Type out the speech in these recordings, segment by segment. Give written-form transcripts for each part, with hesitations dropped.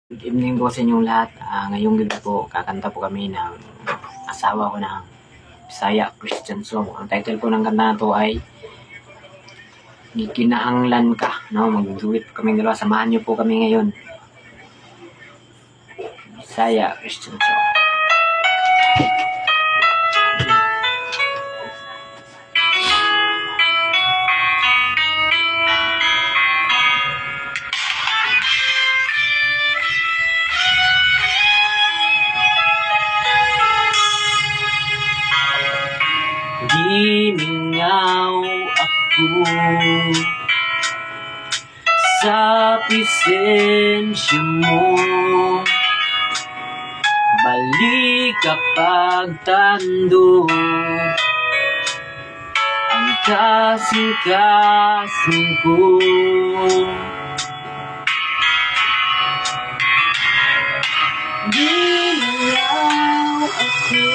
Good evening po sa inyong lahat. Ngayong gabi po, kakanta po kami ng asawa ko ng Bisaya Christian song. Ang title po ng kanta na to ay Gikinahanglan Ka. No? Mag-duet po kami dalawa. Samahan niyo po kami ngayon. Bisaya Christian song. Gimingaw ako sa presensya mo, balik kapag tando ang kasing-kasing ko. Gimingaw ako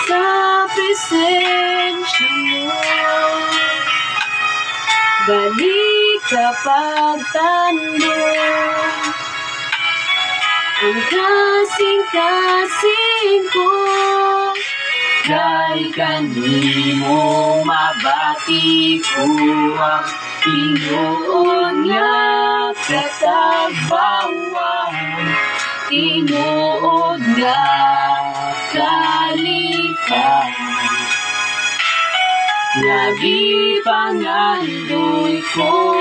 sa presensya mo, balik kapag tando ang kasing-kasing ko. Kay kanimo mabati ko ang Pinoon nga katagbawan, Pinoon nga kalipan. Nagipangandoy ko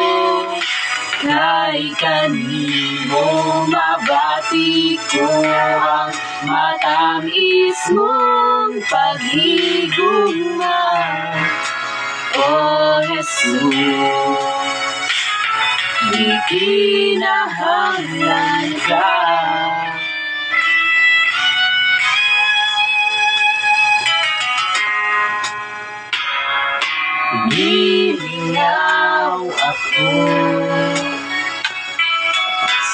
kay kanimo mabati ko ang matamis mong paghigugma, O Jesus. Gikinahanglan ka. Gimingaw ako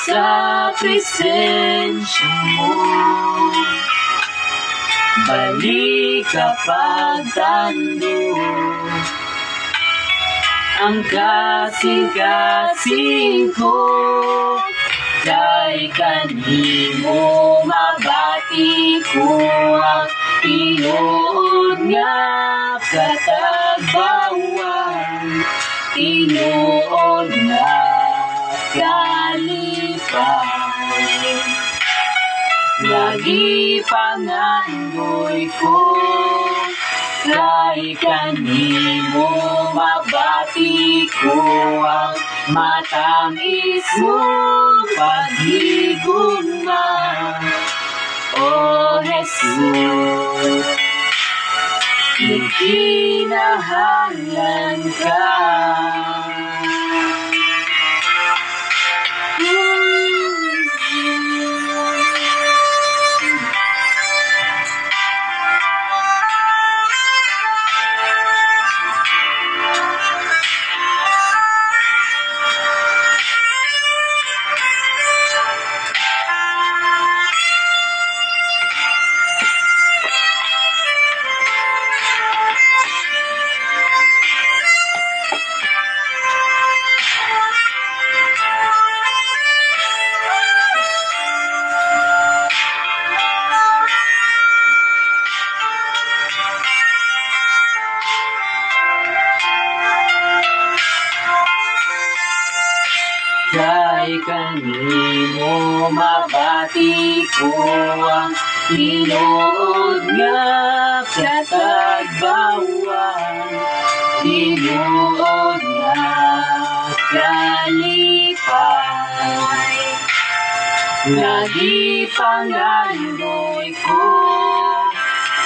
sa presensya mo, balik kapag tando ang kasing-kasing ko. Kay kanimo mabati ko ang Pinoon nga katagbawan, Pinoon nga kalipan. Nagipangandoy ko kay kanimo mabati ko ang matamis mong paghigugma, O Jesus. Gikinahanglan ka. Kay kanimo mabati ko ang Pinoon nga katagbawan, Pinoon nga kalipan. Nagipangandoy ko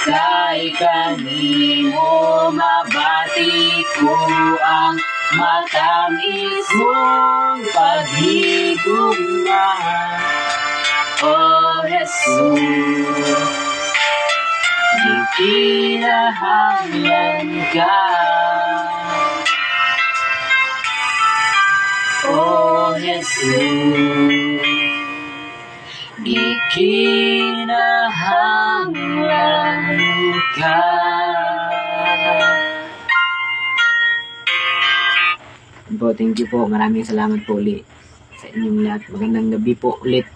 kay kanimo mabati ko ang matamis mong paghigugma, O Jesus. Gikinahanglan ka, O Jesus. Gikinahanglan ka. Po, thank you po. Maraming salamat po ulit. sa inyong lahat. Magandang gabi po ulit.